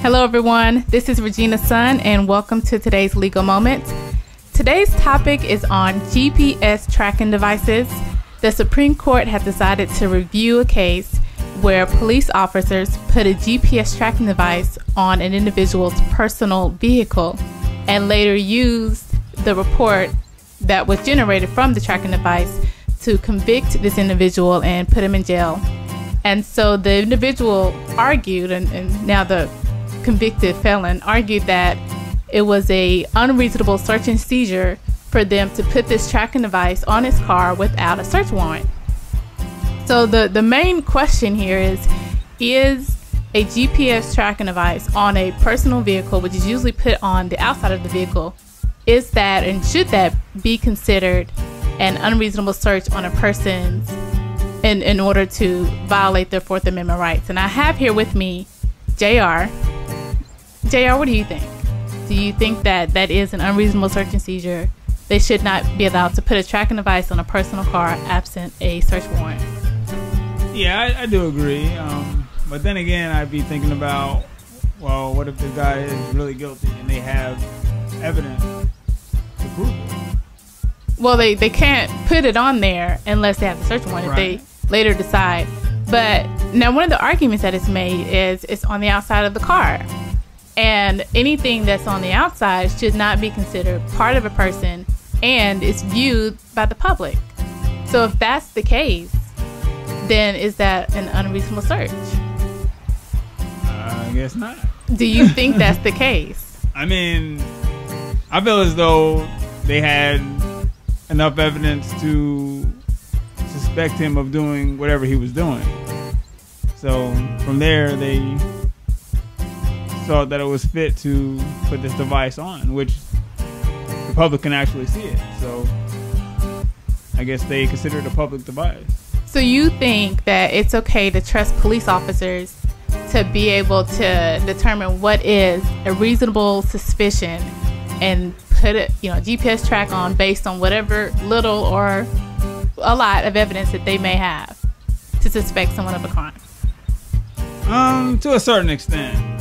Hello everyone, this is Regina Sun and welcome to today's Legal Moments. Today's topic is on GPS tracking devices. The Supreme Court has decided to review a case where police officers put a GPS tracking device on an individual's personal vehicle and later used the report that was generated from the tracking device to convict this individual and put him in jail. And so the individual argued, and now the convicted felon argued that it was a unreasonable search and seizure for them to put this tracking device on his car without a search warrant. So the main question here is a GPS tracking device on a personal vehicle, which is usually put on the outside of the vehicle, is that and should that be considered an unreasonable search on a person's in order to violate their Fourth Amendment rights? And I have here with me JR. JR, what do you think? Do you think that that is an unreasonable search and seizure? They should not be allowed to put a tracking device on a personal car absent a search warrant? Yeah, I do agree. But then again, I'd be thinking about, well, what if the guy is really guilty and they have evidence to prove it? Well, they can't put it on there unless they have the search warrant, right, if they later decide. But now one of the arguments that is made is it's on the outside of the car. And anything that's on the outside should not be considered part of a person and is viewed by the public. So if that's the case, then is that an unreasonable search? I guess not. Do you think that's the case? I mean, I feel as though they had enough evidence to suspect him of doing whatever he was doing. So from there, they thought that it was fit to put this device on, which the public can actually see it. So I guess they consider it a public device. So you think that it's okay to trust police officers to be able to determine what is a reasonable suspicion and put it, GPS track on based on whatever little or a lot of evidence that they may have to suspect someone of a crime? To a certain extent.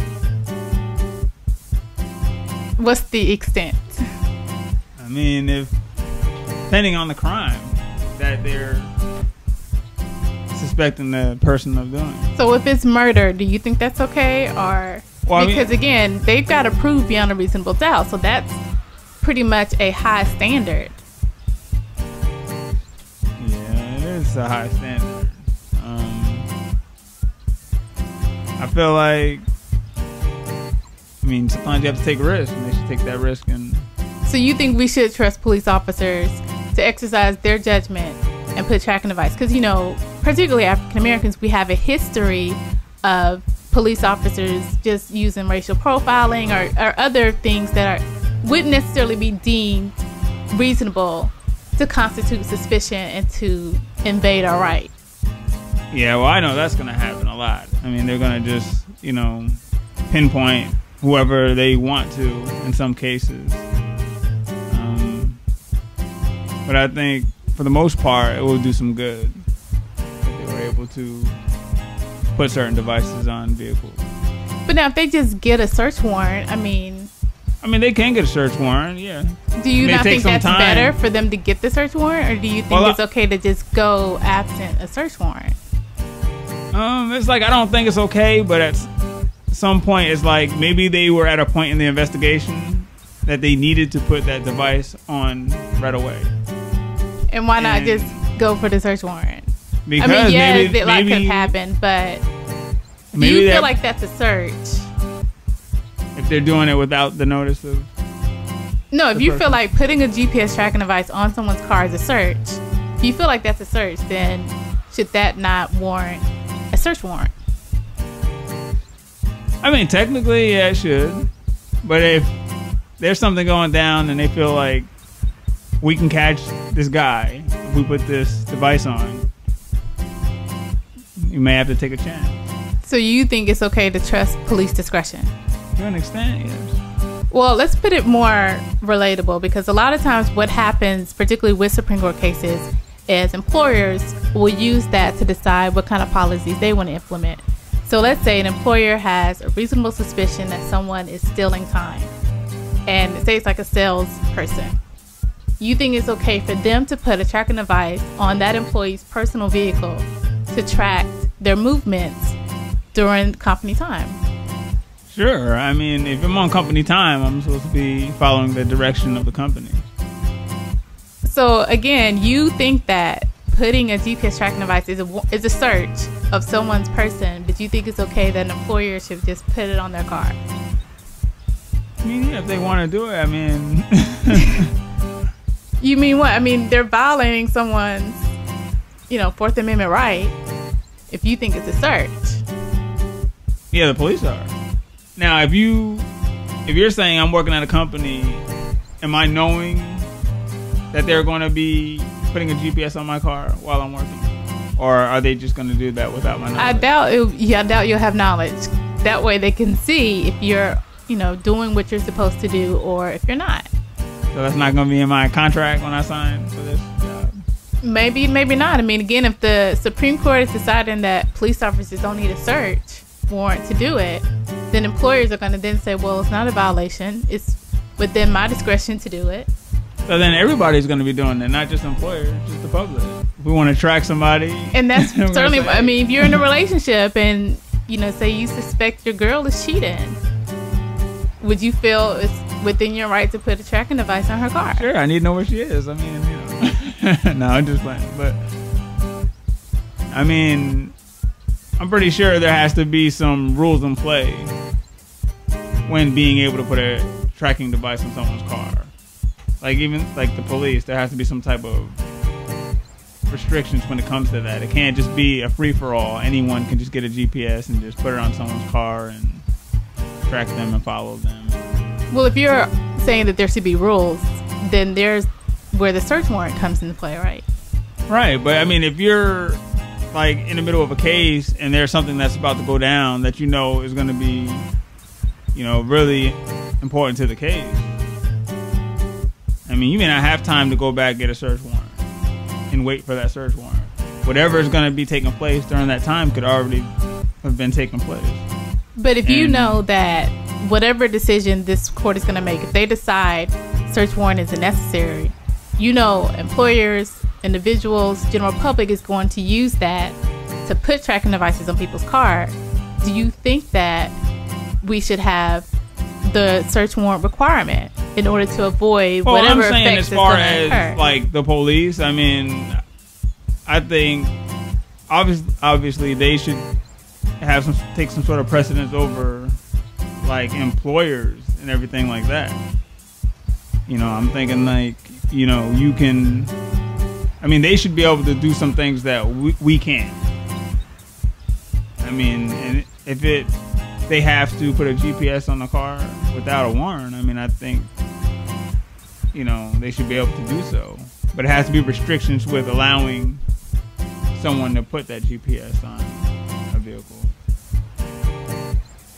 What's the extent? I mean, depending on the crime that they're suspecting the person of doing. So if it's murder, do you think that's okay? Or because again, they've got to prove beyond a reasonable doubt, so that's pretty much a high standard. Yeah, it is a high standard. I feel like, sometimes you have to take a risk, and they should take that risk. And so you think we should trust police officers to exercise their judgment and put a tracking device? Because, particularly African Americans, we have a history of police officers just using racial profiling or other things that wouldn't necessarily be deemed reasonable to constitute suspicion and to invade our rights. Yeah, well, I know that's going to happen a lot. They're going to just, pinpoint whoever they want to in some cases. But I think for the most part, it will do some good if they were able to put certain devices on vehicles. But now if they just get a search warrant, they can get a search warrant, yeah. Do you not think that's better for them to get the search warrant, or do you think it's okay to just go absent a search warrant? It's like, I don't think it's okay, but at some point, it's like maybe they were at a point in the investigation that they needed to put that device on right away. And why not just go for the search warrant? Because maybe a lot could have happened, but do you feel like that's a search? If they're doing it without the notice of... No, if you feel like putting a GPS tracking device on someone's car is a search, if you feel like that's a search, then should that not warrant a search warrant? Technically, yeah, it should. But if there's something going down and they feel like we can catch this guy if we put this device on, you may have to take a chance. So you think it's okay to trust police discretion? To an extent, yes. Well, let's put it more relatable, because a lot of times what happens, particularly with Supreme Court cases, is employers will use that to decide what kind of policies they want to implement. So So let's say an employer has a reasonable suspicion that someone is stealing time, and say it's like a salesperson. You think it's okay for them to put a tracking device on that employee's personal vehicle to track their movements during company time? Sure. I mean, if I'm on company time, I'm supposed to be following the direction of the company. So again, you think that putting a GPS tracking device is a search of someone's person, but you think it's okay that an employer should just put it on their car? I mean, yeah, if they want to do it, I mean... You mean what? I mean, they're violating someone's, Fourth Amendment right if you think it's a search. Yeah, the police are. Now, if you're saying I'm working at a company, am I knowing that they're going to be putting a GPS on my car while I'm working? Or are they just going to do that without my knowledge? I doubt you'll have knowledge. That way they can see if you're, doing what you're supposed to do or if you're not. So that's not going to be in my contract when I sign for this job? Maybe, maybe not. I mean, again, if the Supreme Court is deciding that police officers don't need a search warrant to do it, then employers are going to then say, well, it's not a violation. It's within my discretion to do it. So then everybody's going to be doing it, not just employers, just the public. If we want to track somebody. And that's certainly, I mean, if you're in a relationship and, say you suspect your girl is cheating, would you feel it's within your right to put a tracking device on her car? Sure, I need to know where she is. I mean, no, I'm just playing. But, I mean, I'm pretty sure there has to be some rules in play when being able to put a tracking device on someone's car. Like, even like the police, there has to be some type of restrictions when it comes to that. It can't just be a free-for-all. Anyone can just get a GPS and just put it on someone's car and track them and follow them. Well, if you're saying that there should be rules, then there's where the search warrant comes into play, right? Right, but I mean, if you're like in the middle of a case and there's something that's about to go down that is going to be, really important to the case, I mean, you may not have time to go back and get a search warrant and wait for that search warrant. Whatever is going to be taking place during that time could already have been taking place. But if you know that whatever decision this court is going to make, if they decide search warrant isn't necessary, employers, individuals, general public is going to use that to put tracking devices on people's car. Do you think that we should have the search warrant requirement in order to avoid whatever I'm saying effects as far as occur? Like the police, I mean, I think obviously they should take some sort of precedence over like employers and everything like that. I'm thinking like, you can, I mean, they should be able to do some things that we can't. I mean, and if they have to put a GPS on the car without a warrant, I mean, I think, they should be able to do so. But it has to be restrictions with allowing someone to put that GPS on a vehicle.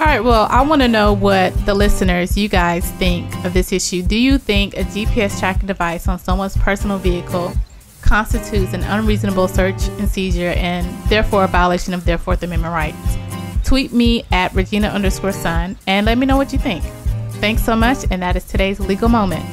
All right, well, I want to know what the listeners, you guys, think of this issue. Do you think a GPS tracking device on someone's personal vehicle constitutes an unreasonable search and seizure and therefore a violation of their Fourth Amendment rights? Tweet me at Regina_Sun and let me know what you think. Thanks so much, and that is today's Legal Moment.